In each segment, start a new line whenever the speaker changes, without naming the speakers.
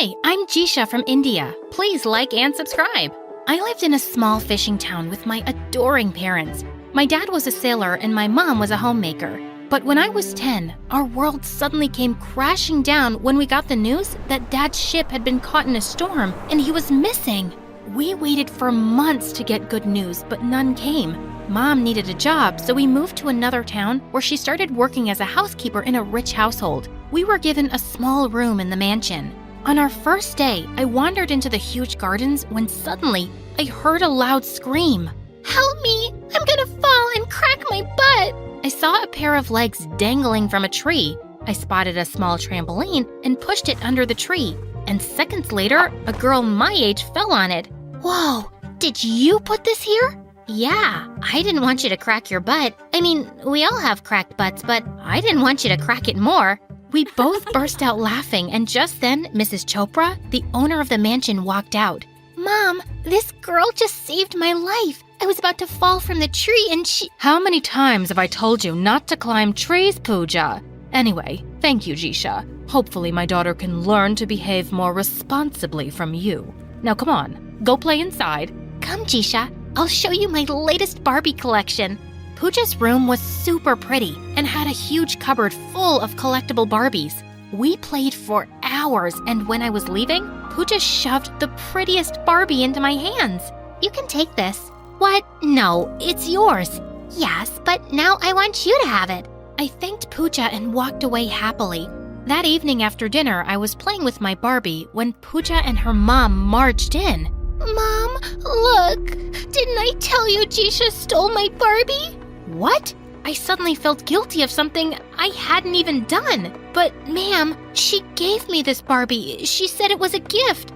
Hi, I'm Jisha from India. Please like and subscribe. I lived in a small fishing town with my adoring parents. My dad was a sailor and my mom was a homemaker. But when I was 10, our world suddenly came crashing down when we got the news that Dad's ship had been caught in a storm and he was missing. We waited for months to get good news, but none came. Mom needed a job, so we moved to another town where she started working as a housekeeper in a rich household. We were given a small room in the mansion. On our first day, I wandered into the huge gardens when suddenly I heard a loud scream.
Help me! I'm gonna fall and crack my butt!
I saw a pair of legs dangling from a tree. I spotted a small trampoline and pushed it under the tree. And seconds later, a girl my age fell on it.
Whoa! Did you put this here?
Yeah, I didn't want you to crack your butt. I mean, we all have cracked butts, but I didn't want you to crack it more. We both burst out laughing, and just then, Mrs. Chopra, the owner of the mansion, walked out.
Mom, this girl just saved my life. I was about to fall from the tree and she—
How many times have I told you not to climb trees, Pooja? Anyway, thank you, Jisha. Hopefully my daughter can learn to behave more responsibly from you. Now come on, go play inside.
Come, Jisha, I'll show you my latest Barbie collection.
Pooja's room was super pretty and had a huge cupboard full of collectible Barbies. We played for hours, and when I was leaving, Pooja shoved the prettiest Barbie into my hands.
You can take this.
What? No, it's yours.
Yes, but now I want you to have it.
I thanked Pooja and walked away happily. That evening after dinner, I was playing with my Barbie when Pooja and her mom marched in.
Mom, look! Didn't I tell you Jisha stole my Barbie?
What? I suddenly felt guilty of something I hadn't even done.
But, ma'am, she gave me this Barbie. She said it was a gift.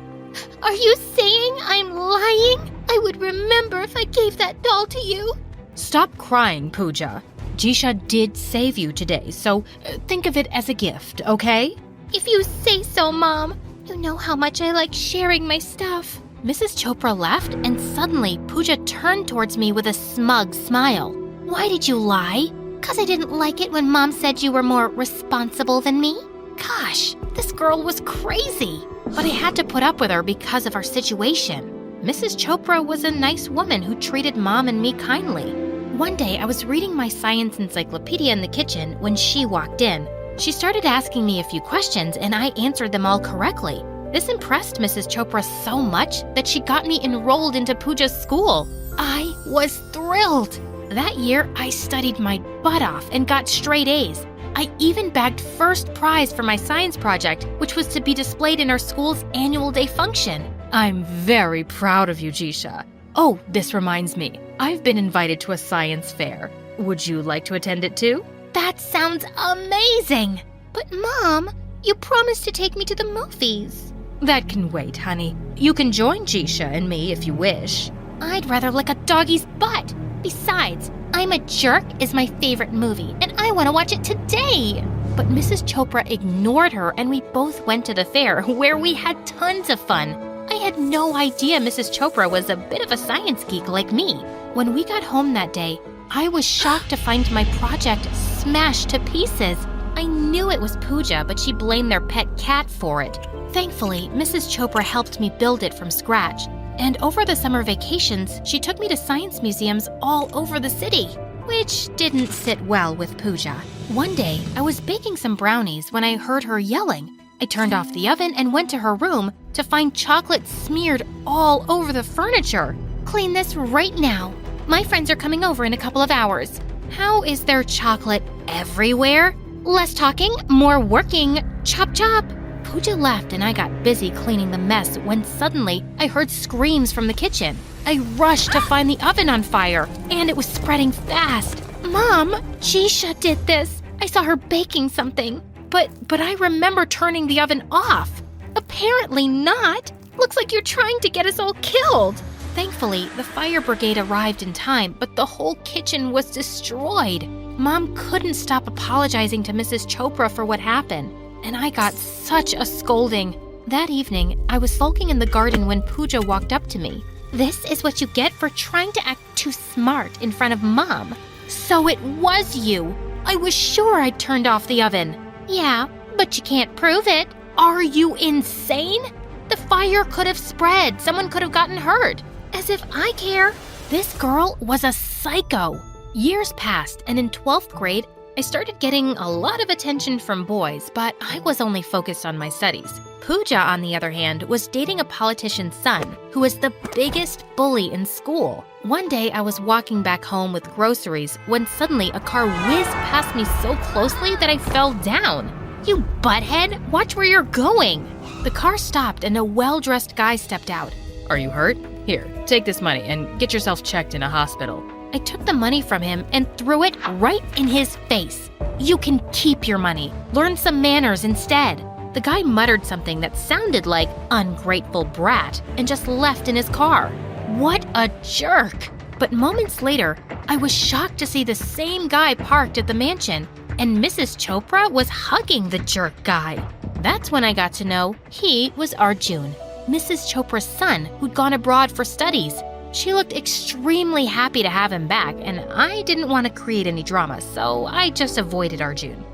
Are you saying I'm lying? I would remember if I gave that doll to you.
Stop crying, Pooja. Jisha did save you today, so think of it as a gift, okay?
If you say so, Mom. You know how much I like sharing my stuff.
Mrs. Chopra left, and suddenly Pooja turned towards me with a smug smile.
Why did you lie? 'Cause I didn't like it when Mom said you were more responsible than me?
Gosh, this girl was crazy. But I had to put up with her because of our situation. Mrs. Chopra was a nice woman who treated Mom and me kindly. One day, I was reading my science encyclopedia in the kitchen when she walked in. She started asking me a few questions, and I answered them all correctly. This impressed Mrs. Chopra so much that she got me enrolled into Pooja's school. I was thrilled. That year, I studied my butt off and got straight A's. I even bagged first prize for my science project, which was to be displayed in our school's annual day function. I'm very proud of you, Jisha. Oh, this reminds me. I've been invited to a science fair. Would you like to attend it too?
That sounds amazing! But Mom, you promised to take me to the movies.
That can wait, honey. You can join Jisha and me if you wish.
I'd rather lick a doggy's butt. Besides, I'm a Jerk is my favorite movie, and I want to watch it today.
But Mrs. Chopra ignored her, and we both went to the fair, where we had tons of fun. I had no idea Mrs. Chopra was a bit of a science geek like me. When we got home that day, I was shocked to find my project smashed to pieces. I knew it was Pooja, but she blamed their pet cat for it. Thankfully, Mrs. Chopra helped me build it from scratch. And over the summer vacations, she took me to science museums all over the city, which didn't sit well with Pooja. One day, I was baking some brownies when I heard her yelling. I turned off the oven and went to her room to find chocolate smeared all over the furniture.
Clean this right now. My friends are coming over in a couple of hours.
How is there chocolate everywhere? Less talking, more working. Chop, chop. Pooja left and I got busy cleaning the mess when suddenly I heard screams from the kitchen. I rushed to find the oven on fire, and it was spreading fast.
Mom, Jisha did this. I saw her baking something.
But I remember turning the oven off.
Apparently not. Looks like you're trying to get us all killed.
Thankfully, the fire brigade arrived in time, but the whole kitchen was destroyed. Mom couldn't stop apologizing to Mrs. Chopra for what happened, and I got such a scolding. That evening, I was sulking in the garden when Pooja walked up to me.
This is what you get for trying to act too smart in front of Mom.
So it was you. I was sure I'd turned off the oven.
Yeah, but you can't prove it.
Are you insane? The fire could have spread. Someone could have gotten hurt.
As if I care.
This girl was a psycho. Years passed, and in 12th grade, I started getting a lot of attention from boys, but I was only focused on my studies. Pooja, on the other hand, was dating a politician's son, who was the biggest bully in school. One day, I was walking back home with groceries when suddenly a car whizzed past me so closely that I fell down. You butthead, watch where you're going. The car stopped and a well-dressed guy stepped out.
Are you hurt? Here, take this money and get yourself checked in a hospital.
I took the money from him and threw it right in his face. You can keep your money. Learn some manners instead. The guy muttered something that sounded like ungrateful brat and just left in his car. What a jerk! But moments later, I was shocked to see the same guy parked at the mansion, and Mrs. Chopra was hugging the jerk guy. That's when I got to know he was Arjun, Mrs. Chopra's son who'd gone abroad for studies. She looked extremely happy to have him back, and I didn't want to create any drama, so I just avoided Arjun.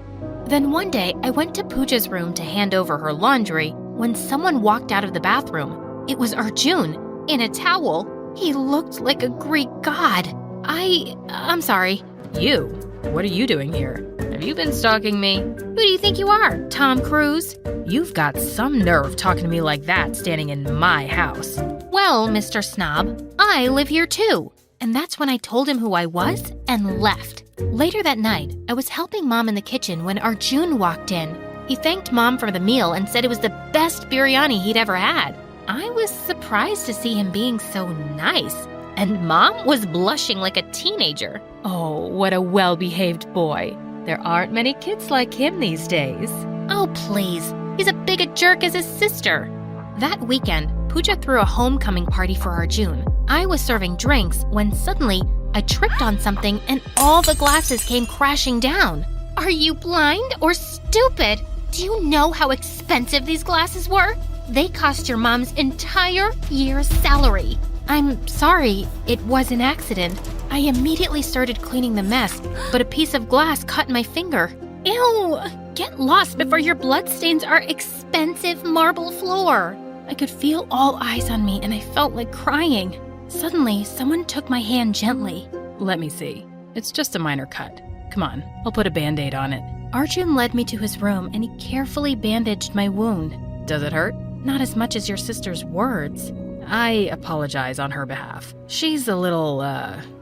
Then one day, I went to Pooja's room to hand over her laundry when someone walked out of the bathroom. It was Arjun, in a towel. He looked like a Greek god. I'm sorry.
You? What are you doing here? Have you been stalking me?
Who do you think you are, Tom Cruise?
You've got some nerve talking to me like that standing in my house.
Well, Mr. Snob, I live here too. And that's when I told him who I was and left. Later that night, I was helping Mom in the kitchen when Arjun walked in. He thanked Mom for the meal and said it was the best biryani he'd ever had. I was surprised to see him being so nice. And Mom was blushing like a teenager.
Oh, what a well-behaved boy. There aren't many kids like him these days.
Oh, please. He's as big a jerk as his sister. That weekend, Pooja threw a homecoming party for Arjun. I was serving drinks when suddenly I tripped on something and all the glasses came crashing down. Are you blind or stupid? Do you know how expensive these glasses were? They cost your mom's entire year's salary. I'm sorry, it was an accident. I immediately started cleaning the mess, but a piece of glass cut my finger. Ew! Get lost before your bloodstains are expensive marble floor. I could feel all eyes on me and I felt like crying. Suddenly, someone took my hand gently.
Let me see. It's just a minor cut. Come on, I'll put a Band-Aid on it.
Arjun led me to his room and he carefully bandaged my wound.
Does it hurt?
Not as much as your sister's words.
I apologize on her behalf. She's a little,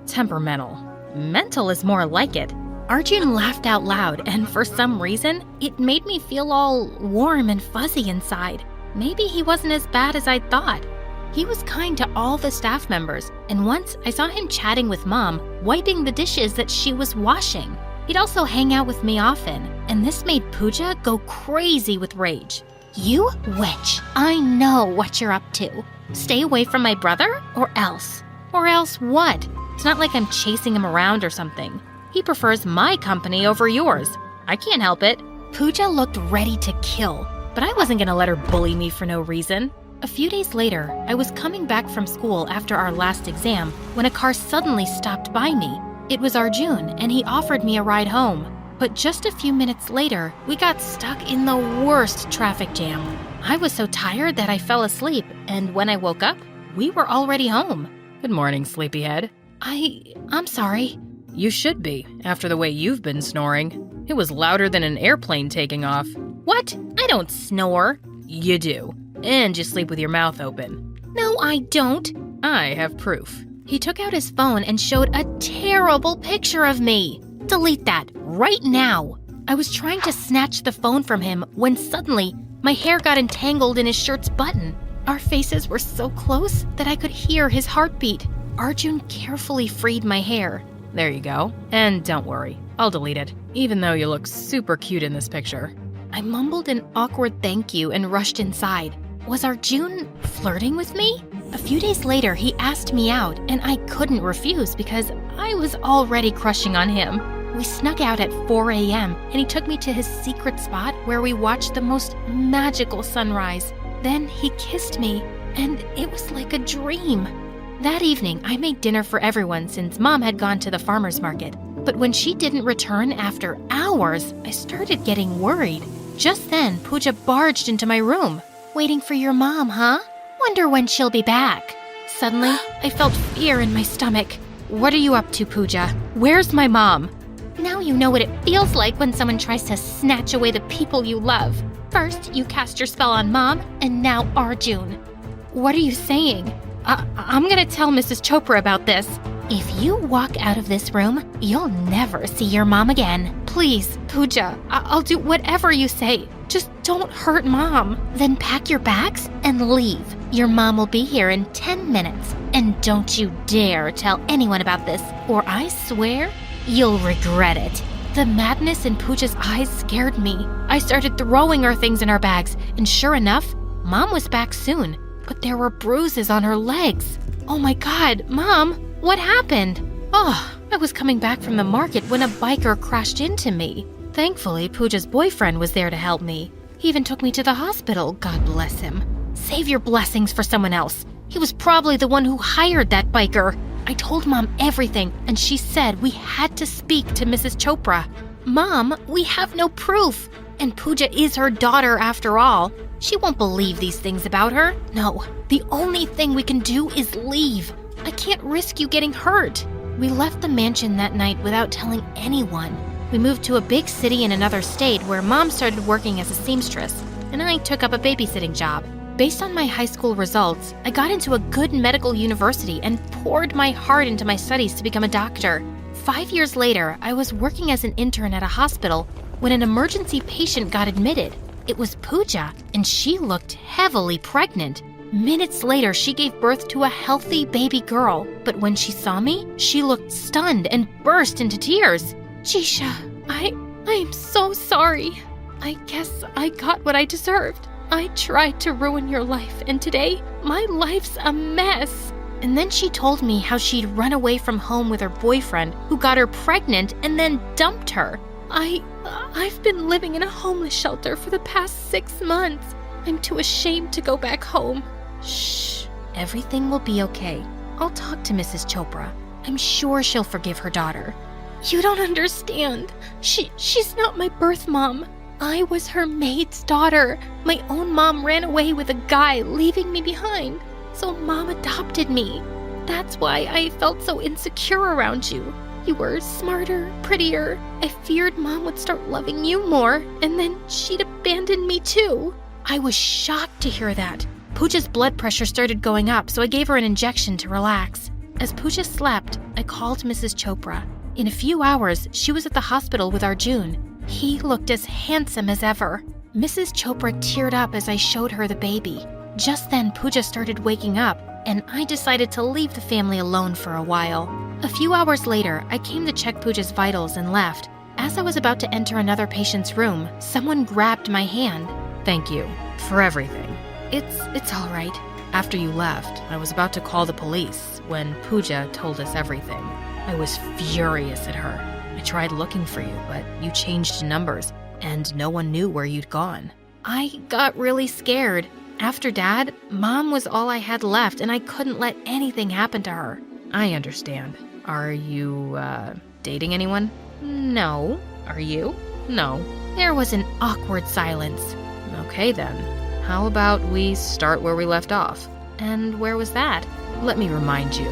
temperamental.
Mental is more like it. Arjun laughed out loud, and for some reason, it made me feel all warm and fuzzy inside. Maybe he wasn't as bad as I thought. He was kind to all the staff members, and once I saw him chatting with Mom, wiping the dishes that she was washing. He'd also hang out with me often, and this made Pooja go crazy with rage. You witch, I know what you're up to. Stay away from my brother, or else. Or else what? It's not like I'm chasing him around or something. He prefers my company over yours. I can't help it. Pooja looked ready to kill, but I wasn't gonna let her bully me for no reason. A few days later, I was coming back from school after our last exam when a car suddenly stopped by me. It was Arjun, and he offered me a ride home. But just a few minutes later, we got stuck in the worst traffic jam. I was so tired that I fell asleep, and when I woke up, we were already home.
Good morning, sleepyhead.
I'm sorry.
You should be, after the way you've been snoring. It was louder than an airplane taking off.
What? I don't snore.
You do. And you sleep with your mouth open.
No, I don't.
I have proof.
He took out his phone and showed a terrible picture of me. Delete that right now. I was trying to snatch the phone from him when suddenly my hair got entangled in his shirt's button. Our faces were so close that I could hear his heartbeat. Arjun carefully freed my hair.
There you go. And don't worry, I'll delete it, even though you look super cute in this picture.
I mumbled an awkward thank you and rushed inside. Was Arjun flirting with me? A few days later, he asked me out, and I couldn't refuse because I was already crushing on him. We snuck out at 4 a.m., and he took me to his secret spot where we watched the most magical sunrise. Then he kissed me, and it was like a dream. That evening, I made dinner for everyone since Mom had gone to the farmer's market. But when she didn't return after hours, I started getting worried. Just then, Pooja barged into my room.
Waiting for your mom, huh? Wonder when she'll be back.
Suddenly, I felt fear in my stomach. What are you up to, Pooja? Where's my mom?
Now you know what it feels like when someone tries to snatch away the people you love. First, you cast your spell on Mom, and now Arjun.
What are you saying? I'm gonna tell Mrs. Chopra about this.
If you walk out of this room, you'll never see your mom again.
Please, Pooja, I'll do whatever you say. Just don't hurt Mom.
Then pack your bags and leave. Your mom will be here in 10 minutes. And don't you dare tell anyone about this, or I swear you'll regret it.
The madness in Pooja's eyes scared me. I started throwing her things in our bags, and sure enough, Mom was back soon, but there were bruises on her legs. Oh my God, Mom, what happened? Oh, I was coming back from the market when a biker crashed into me. Thankfully, Pooja's boyfriend was there to help me. He even took me to the hospital, God bless him. Save your blessings for someone else. He was probably the one who hired that biker. I told Mom everything, and she said we had to speak to Mrs. Chopra. Mom, we have no proof. And Pooja is her daughter after all. She won't believe these things about her. No, the only thing we can do is leave. I can't risk you getting hurt. We left the mansion that night without telling anyone. We moved to a big city in another state where Mom started working as a seamstress, and I took up a babysitting job. Based on my high school results, I got into a good medical university and poured my heart into my studies to become a doctor. 5 years later, I was working as an intern at a hospital when an emergency patient got admitted. It was Pooja, and she looked heavily pregnant. Minutes later, she gave birth to a healthy baby girl. But when she saw me, she looked stunned and burst into tears. Jisha, I'm so sorry. I guess I got what I deserved. I tried to ruin your life, and today, my life's a mess. And then she told me how she'd run away from home with her boyfriend, who got her pregnant and then dumped her. I've been living in a homeless shelter for the past 6 months. I'm too ashamed to go back home. Shh, everything will be okay. I'll talk to Mrs. Chopra. I'm sure she'll forgive her daughter. You don't understand. She's not my birth mom. I was her maid's daughter. My own mom ran away with a guy, leaving me behind. So Mom adopted me. That's why I felt so insecure around you. You were smarter, prettier. I feared Mom would start loving you more, and then she'd abandon me too. I was shocked to hear that. Pooja's blood pressure started going up, so I gave her an injection to relax. As Pooja slept, I called Mrs. Chopra. In a few hours, she was at the hospital with Arjun. He looked as handsome as ever. Mrs. Chopra teared up as I showed her the baby. Just then, Pooja started waking up, and I decided to leave the family alone for a while. A few hours later, I came to check Pooja's vitals and left. As I was about to enter another patient's room, someone grabbed my hand.
Thank you for everything.
It's all right.
After you left, I was about to call the police when Pooja told us everything. I was furious at her. I tried looking for you, but you changed numbers, and no one knew where you'd gone.
I got really scared. After Dad, Mom was all I had left, and I couldn't let anything happen to her.
I understand. Are you, dating anyone?
No.
Are you? No.
There was an awkward silence.
Okay then. How about we start where we left off?
And where was that?
Let me remind you.